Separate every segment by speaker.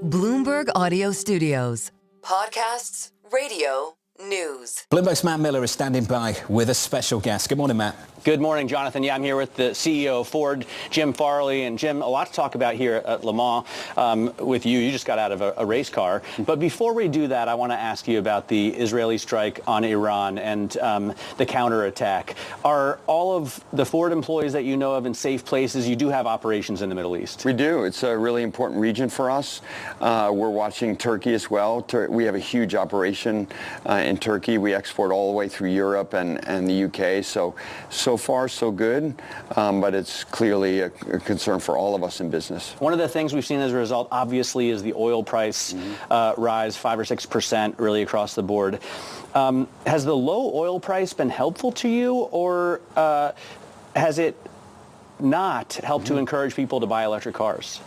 Speaker 1: Bloomberg Audio Studios. Podcasts, radio, news.
Speaker 2: Bloomberg's Matt Miller is standing by with a special guest. Good morning, Matt.
Speaker 3: Good morning, Jonathan. Yeah, I'm here with the CEO of Ford, Jim Farley. And Jim, a lot to talk about here at Le Mans with you. You just got out of a race car. But before we do that, I want to ask you about the Israeli strike on Iran and the counterattack. Are all of the Ford employees that you know of in safe places? You do have operations in the Middle East.
Speaker 4: We do. It's a really important region for us. We're watching Turkey as well. We have a huge operation in Turkey. We export all the way through Europe and the UK. So far, so good, but it's clearly a concern for all of us in business.
Speaker 3: One of the things we've seen as a result, obviously, is the oil price rise 5 or 6% really across the board. Has the low oil price been helpful to you, or has it not helped to encourage people to buy electric cars?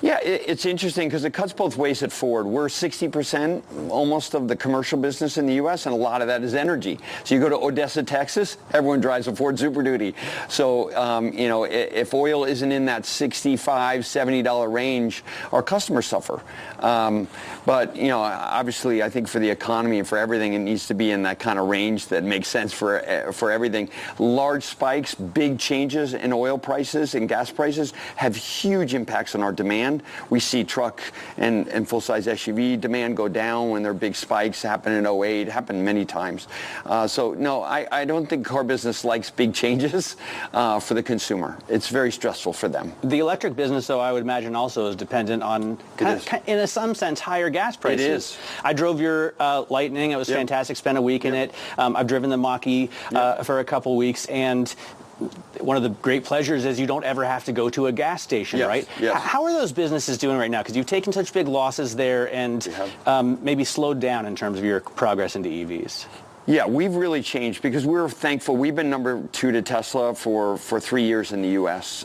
Speaker 4: Yeah, it's interesting because it cuts both ways at Ford. We're 60% almost of the commercial business in the U.S., and a lot of that is energy. So you go to Odessa, Texas, everyone drives a Ford Super Duty. So, if oil isn't in that $65, $70 range, our customers suffer. But, obviously, I think for the economy and for everything, it needs to be in that kind of range that makes sense for everything. Large spikes, big changes in oil prices and gas prices have huge impacts on our demand. We see truck and full-size SUV demand go down when there are big spikes. Happened in 2008, happened many times. No, I don't think car business likes big changes for the consumer. It's very stressful for them.
Speaker 3: The electric business, though, I would imagine also is dependent on, in some sense, higher gas prices.
Speaker 4: It is.
Speaker 3: I drove your Lightning. It was fantastic. Spent a week in it. I've driven the Mach-E for a couple weeks, and one of the great pleasures is you don't ever have to go to a gas station, right?
Speaker 4: Yes.
Speaker 3: How are those businesses doing right now? Because you've taken such big losses there and maybe slowed down in terms of your progress into EVs.
Speaker 4: Yeah, we've really changed because we're thankful. We've been number 2 to Tesla for 3 years in the U.S.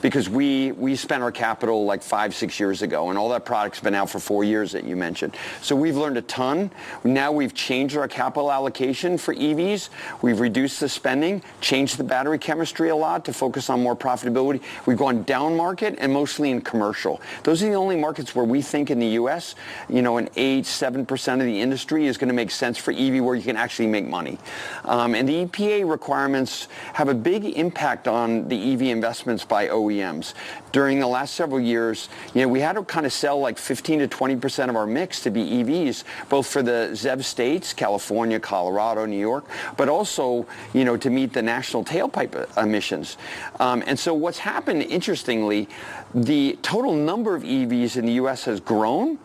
Speaker 4: Because we spent our capital like 5-6 years ago, and all that product's been out for 4 years that you mentioned. So we've learned a ton. Now we've changed our capital allocation for EVs. We've reduced the spending, changed the battery chemistry a lot to focus on more profitability. We've gone down market and mostly in commercial. Those are the only markets where we think in the U.S., an 8-7% of the industry is going to make sense for EV, where you can actually make money. And the EPA requirements have a big impact on the EV investments by OEMs. During the last several years, we had to kind of sell like 15 to 20% of our mix to be EVs, both for the ZEV states, California, Colorado, New York, but also, to meet the national tailpipe emissions. And so what's happened, interestingly, the total number of EVs in the U.S. has grown,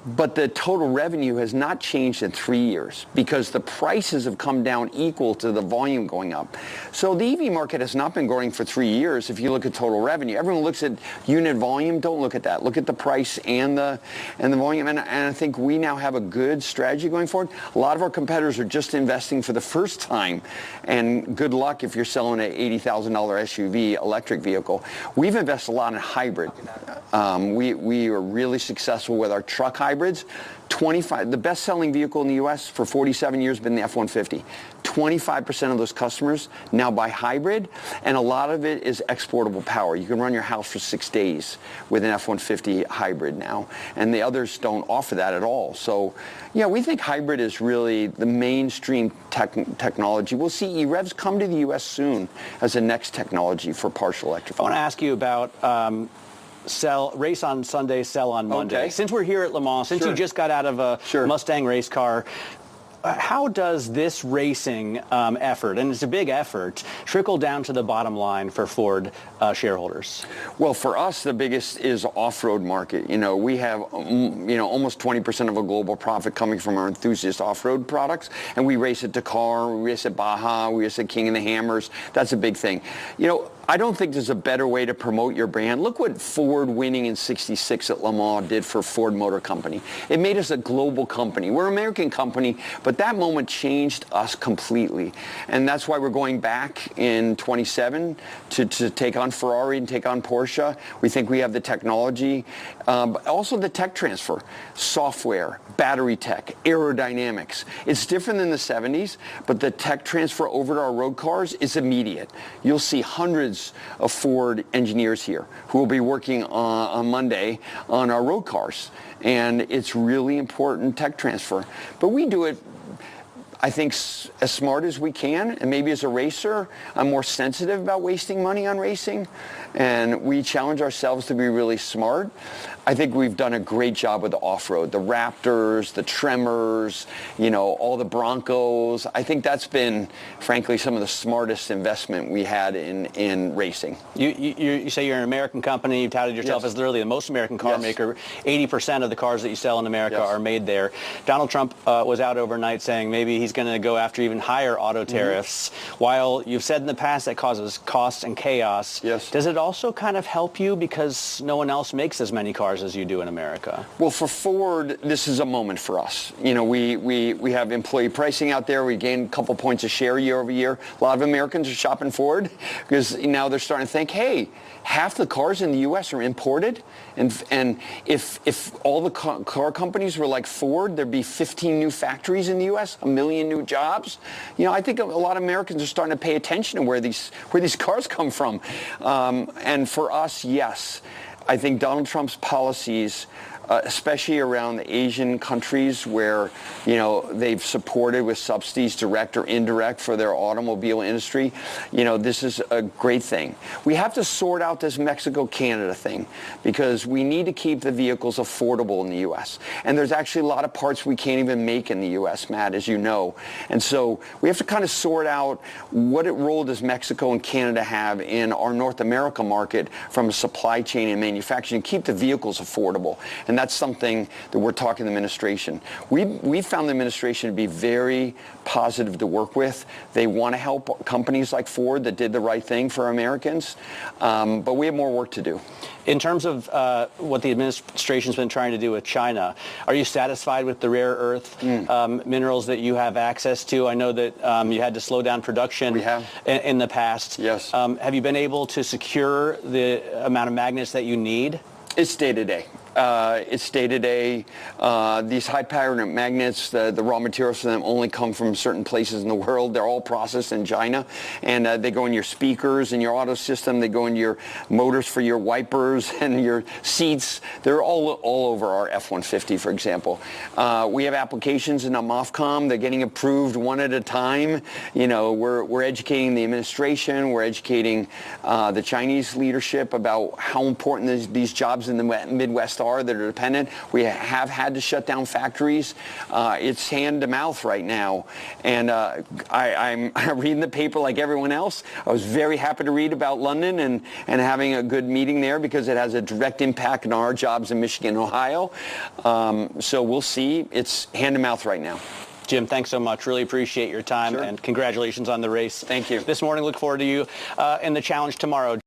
Speaker 4: but the total revenue has not changed in 3 years because the prices have come down equal to the volume going up. So the EV market has not been growing for 3 years if you look at total revenue. Everyone looks at unit volume. Don't look at that. Look at the price and the volume. And I think we now have a good strategy going forward. A lot of our competitors are just investing for the first time. And good luck if you're selling an $80,000 SUV electric vehicle. We've invested a lot in hybrid. We are really successful with our truck hybrids. The best-selling vehicle in the U.S. for 47 years has been the F-150. 25% of those customers now buy hybrid, and a lot of it is exportable power. You can run your house for 6 days with an F-150 hybrid now, and the others don't offer that at all. So, we think hybrid is really the mainstream technology. We'll see EREVs come to the U.S. soon as the next technology for partial electrification.
Speaker 3: I want to ask you about race on Sunday, sell on Monday.
Speaker 4: Okay.
Speaker 3: Since we're here at Le Mans, since you just got out of a Mustang race car, how does this racing effort, and it's a big effort, trickle down to the bottom line for Ford shareholders?
Speaker 4: Well, for us, the biggest is off-road market. We have, almost 20% of a global profit coming from our enthusiast off-road products, and we race at Dakar, we race at Baja, we race at King of the Hammers. That's a big thing. I don't think there's a better way to promote your brand. Look what Ford winning in '66 at Le Mans did for Ford Motor Company. It made us a global company. We're an American company, but that moment changed us completely. And that's why we're going back in 27 to take on Ferrari and take on Porsche. We think we have the technology, but also the tech transfer, software, battery tech, aerodynamics. It's different than the 70s, but the tech transfer over to our road cars is immediate. You'll see hundreds hundreds of Ford engineers here who will be working on Monday on our road cars. And it's really important tech transfer. But we do it, I think, as smart as we can. And maybe as a racer, I'm more sensitive about wasting money on racing. And we challenge ourselves to be really smart. I think we've done a great job with the off-road, the Raptors, the Tremors, all the Broncos. I think that's been, frankly, some of the smartest investment we had in racing.
Speaker 3: You say you're an American company. You've touted yourself as literally the most American car maker. 80% of the cars that you sell in America are made there. Donald Trump was out overnight saying maybe he's going to go after even higher auto tariffs. While you've said in the past that causes costs and chaos, does it also kind of help you because no one else makes as many cars as you do in America?
Speaker 4: Well, for Ford, this is a moment for us. We have employee pricing out there. We gained a couple points of share year over year. A lot of Americans are shopping Ford because now they're starting to think, hey, half the cars in the U.S. are imported, and if all the car companies were like Ford, there'd be 15 new factories in the U.S., 1 million new jobs. I think a lot of Americans are starting to pay attention to where these cars come from. And for us, yes, I think Donald Trump's policies, especially around the Asian countries where, they've supported with subsidies, direct or indirect, for their automobile industry, this is a great thing. We have to sort out this Mexico-Canada thing because we need to keep the vehicles affordable in the U.S. And there's actually a lot of parts we can't even make in the U.S., Matt, as you know. And so we have to kind of sort out what role does Mexico and Canada have in our North America market from a supply chain and manufacturing, keep the vehicles affordable. And that's something that we're talking to the administration. We found the administration to be very positive to work with. They want to help companies like Ford that did the right thing for Americans, but we have more work to do.
Speaker 3: In terms of what the administration's been trying to do with China, are you satisfied with the rare earth minerals that you have access to? I know that you had to slow down production in the past.
Speaker 4: Yes.
Speaker 3: Have you been able to secure the amount of magnets that you need?
Speaker 4: It's day-to-day. It's day-to-day. These high-powered magnets, the raw materials for them only come from certain places in the world. They're all processed in China, and they go in your speakers in your auto system. They go in your motors for your wipers and your seats. They're all over our F-150, for example. We have applications in MOFCOM. They're getting approved one at a time. We're educating the administration. We're educating the Chinese leadership about how important these jobs in the Midwest are that are dependent. We have had to shut down factories. It's hand to mouth right now. And I'm reading the paper like everyone else. I was very happy to read about London and having a good meeting there because it has a direct impact on our jobs in Michigan and Ohio. So we'll see. It's hand to mouth right now.
Speaker 3: Jim, thanks so much. Really appreciate your time, and congratulations on the race.
Speaker 4: Thank you.
Speaker 3: This morning, look forward to you in the challenge tomorrow.